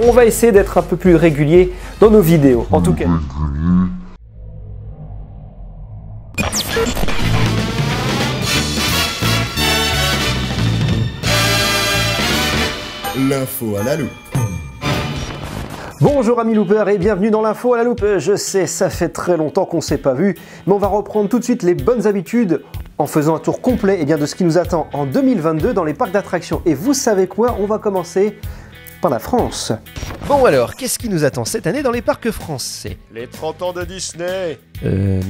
on va essayer d'être un peu plus régulier dans nos vidéos. En tout cas. L'info à la loupe. Bonjour amis loopers et bienvenue dans l'info à la loupe. Je sais, ça fait très longtemps qu'on ne s'est pas vu, mais on va reprendre tout de suite les bonnes habitudes en faisant un tour complet de ce qui nous attend en 2022 dans les parcs d'attractions. Et vous savez quoi? On va commencer par la France. Bon alors, qu'est-ce qui nous attend cette année dans les parcs français? Les 30 ans de Disney.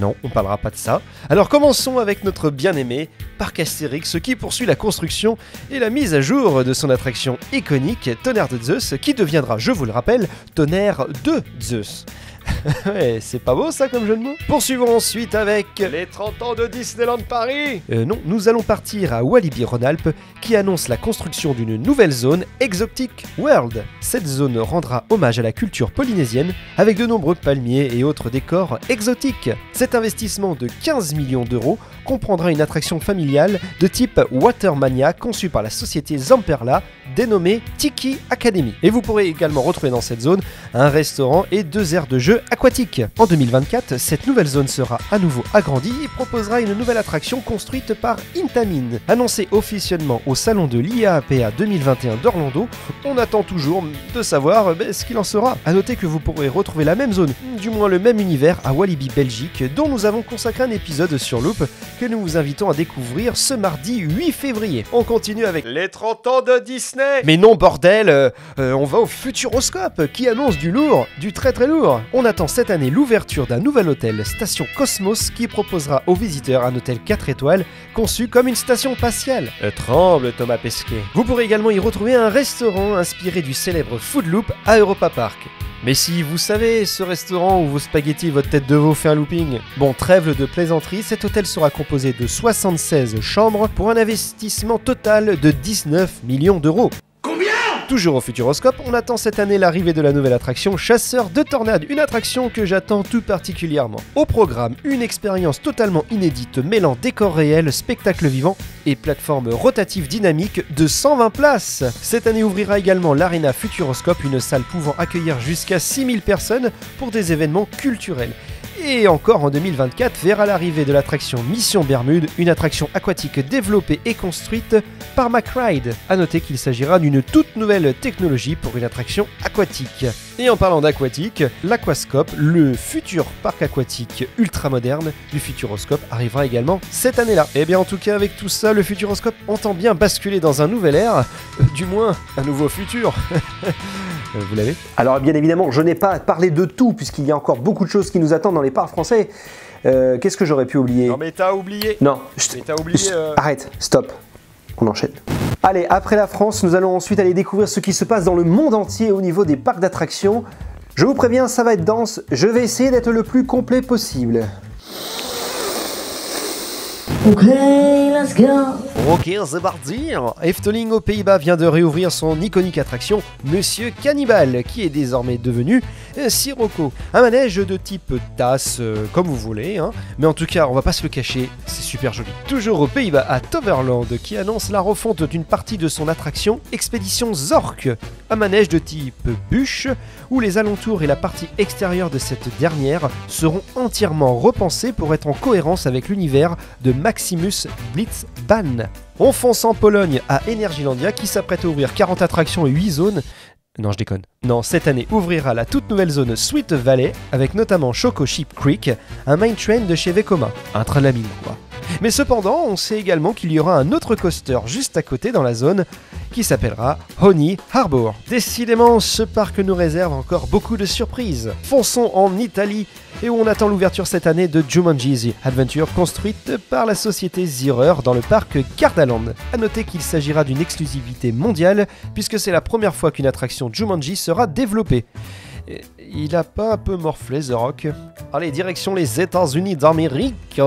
Non, on parlera pas de ça. Alors commençons avec notre bien-aimé Parc Astérix qui poursuit la construction et la mise à jour de son attraction iconique Tonnerre de Zeus qui deviendra, je vous le rappelle, Tonnerre de Zeus. Ouais, c'est pas beau ça comme jeu de mots? Poursuivons ensuite avec Les 30 ans de Disneyland Paris. Non, nous allons partir à Walibi Rhône-Alpes qui annonce la construction d'une nouvelle zone Exotic World. Cette zone rendra hommage à la culture polynésienne avec de nombreux palmiers et autres décors exotiques. Cet investissement de 15 millions d'euros comprendra une attraction familiale de type Watermania conçue par la société Zamperla dénommée Tiki Academy. Et vous pourrez également retrouver dans cette zone un restaurant et 2 aires de jeux aquatiques. En 2024, cette nouvelle zone sera à nouveau agrandie et proposera une nouvelle attraction construite par Intamin. Annoncée officiellement au salon de l'IAAPA 2021 d'Orlando, on attend toujours de savoir ce qu'il en sera. A noter que vous pourrez retrouver la même zone, du moins le même univers à Walibi Belgique, dont nous avons consacré un épisode sur Loop que nous vous invitons à découvrir ce mardi 8 février. On continue avec Les 30 ans de Disney. Mais non bordel, on va au Futuroscope qui annonce du lourd, du très très lourd. On attend cette année l'ouverture d'un nouvel hôtel Station Cosmos qui proposera aux visiteurs un hôtel 4 étoiles conçu comme une station spatiale. Tremble Thomas Pesquet. Vous pourrez également y retrouver un restaurant inspiré du célèbre Food Loop à Europa Park. Mais si vous savez, ce restaurant où vos spaghettis et votre tête de veau fait un looping. Bon, trêve de plaisanterie, cet hôtel sera composé de 76 chambres pour un investissement total de 19 millions d'euros. Toujours au Futuroscope, on attend cette année l'arrivée de la nouvelle attraction Chasseur de Tornades, une attraction que j'attends tout particulièrement. Au programme, une expérience totalement inédite mêlant décor réel, spectacle vivant et plateforme rotative dynamique de 120 places. Cette année ouvrira également l'Arena Futuroscope, une salle pouvant accueillir jusqu'à 6000 personnes pour des événements culturels. Et encore en 2024 verra l'arrivée de l'attraction Mission Bermude, une attraction aquatique développée et construite par McRide. A noter qu'il s'agira d'une toute nouvelle technologie pour une attraction aquatique. Et en parlant d'aquatique, l'Aquascope, le futur parc aquatique ultra moderne du Futuroscope, arrivera également cette année-là. Et bien en tout cas avec tout ça, le Futuroscope entend bien basculer dans un nouvel ère, du moins un nouveau futur. Vous l'avez? Alors bien évidemment, je n'ai pas parlé de tout puisqu'il y a encore beaucoup de choses qui nous attendent dans les parcs français. Qu'est-ce que j'aurais pu oublier? Non mais t'as oublié. Non, Mais t'as oublié. Arrête, stop. On enchaîne. Allez, après la France, nous allons ensuite aller découvrir ce qui se passe dans le monde entier au niveau des parcs d'attractions. Je vous préviens, ça va être dense. Je vais essayer d'être le plus complet possible. Ok, let's go. Ok, c'est parti. Efteling aux Pays-Bas vient de réouvrir son iconique attraction Monsieur Cannibal, qui est désormais devenu Sirocco. Un manège de type tasse, comme vous voulez, hein. Mais en tout cas, on va pas se le cacher, c'est super joli. Toujours aux Pays-Bas, à Toverland, qui annonce la refonte d'une partie de son attraction Expédition Zork. Un manège de type bûche, où les alentours et la partie extérieure de cette dernière seront entièrement repensés pour être en cohérence avec l'univers de Maximus Blitzbahn. On fonce en Pologne à Energylandia qui s'apprête à ouvrir 40 attractions et 8 zones. Non, je déconne. Non, cette année ouvrira la toute nouvelle zone Sweet Valley avec notamment Choco Chip Creek, un main train de chez Vekoma, un train de la mine quoi. Mais cependant, on sait également qu'il y aura un autre coaster juste à côté dans la zone qui s'appellera Honey Harbour. Décidément, ce parc nous réserve encore beaucoup de surprises. Fonçons en Italie et où on attend l'ouverture cette année de Jumanji The Adventure construite par la société Zierer dans le parc Gardaland. A noter qu'il s'agira d'une exclusivité mondiale puisque c'est la première fois qu'une attraction Jumanji sera développée. Il a pas un peu morflé The Rock? Allez, direction les États-Unis d'Amérique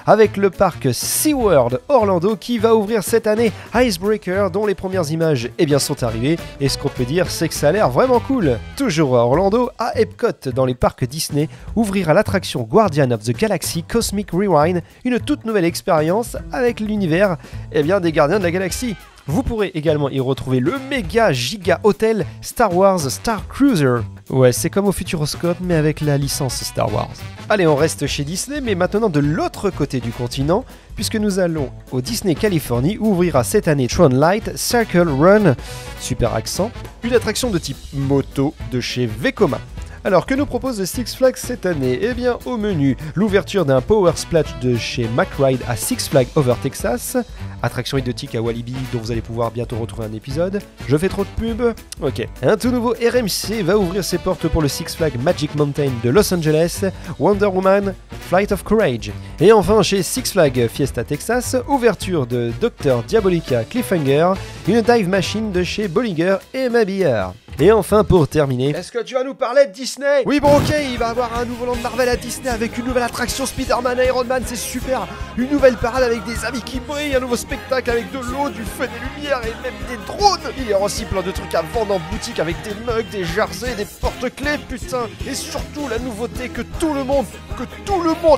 avec le parc SeaWorld Orlando qui va ouvrir cette année Icebreaker dont les premières images sont arrivées et ce qu'on peut dire c'est que ça a l'air vraiment cool. Toujours à Orlando, à Epcot dans les parcs Disney, ouvrira l'attraction Guardian of the Galaxy Cosmic Rewind, une toute nouvelle expérience avec l'univers des Gardiens de la Galaxie. Vous pourrez également y retrouver le méga giga hôtel Star Wars Star Cruiser. Ouais, c'est comme au Futuroscope mais avec la licence Star Wars. Allez, on reste chez Disney mais maintenant de l'autre côté du continent puisque nous allons au Disney Californie où ouvrira cette année Tron Light Circle Run, super accent, une attraction de type moto de chez Vekoma. Alors, que nous propose Six Flags cette année? Eh bien, au menu, l'ouverture d'un Power Splash de chez McRide à Six Flags Over Texas, attraction idiotique à Walibi dont vous allez pouvoir bientôt retrouver un épisode. Je fais trop de pub? Ok. Un tout nouveau RMC va ouvrir ses portes pour le Six Flags Magic Mountain de Los Angeles, Wonder Woman, Flight of Courage. Et enfin, chez Six Flags Fiesta Texas, ouverture de Dr. Diabolica Cliffhanger, une dive machine de chez Bollinger et Mabillard. Et enfin, pour terminer... Est-ce que tu vas nous parler de Disney? Oui, bon, ok, il va y avoir un nouveau land Marvel à Disney avec une nouvelle attraction Spider-Man, Iron Man, c'est super. Une nouvelle parade avec des amis qui brillent, un nouveau spectacle avec de l'eau, du feu, des lumières et même des drones. Il y aura aussi plein de trucs à vendre en boutique avec des mugs, des jerseys, des porte-clés, putain. Et surtout, la nouveauté que tout le monde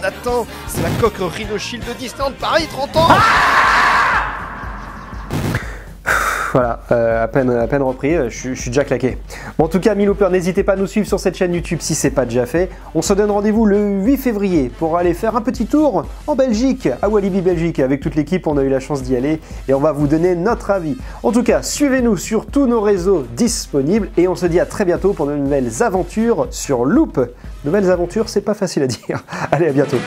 attend, c'est la coque Rhino Shield de Disneyland Paris, 30 ans. Voilà, à peine repris, je suis déjà claqué. Bon, en tout cas, Milooper, n'hésitez pas à nous suivre sur cette chaîne YouTube si c'est pas déjà fait. On se donne rendez-vous le 8 février pour aller faire un petit tour en Belgique, à Walibi Belgique. Avec toute l'équipe, on a eu la chance d'y aller et on va vous donner notre avis. En tout cas, suivez-nous sur tous nos réseaux disponibles et on se dit à très bientôt pour de nouvelles aventures sur Loop. Nouvelles aventures, c'est pas facile à dire. Allez, à bientôt.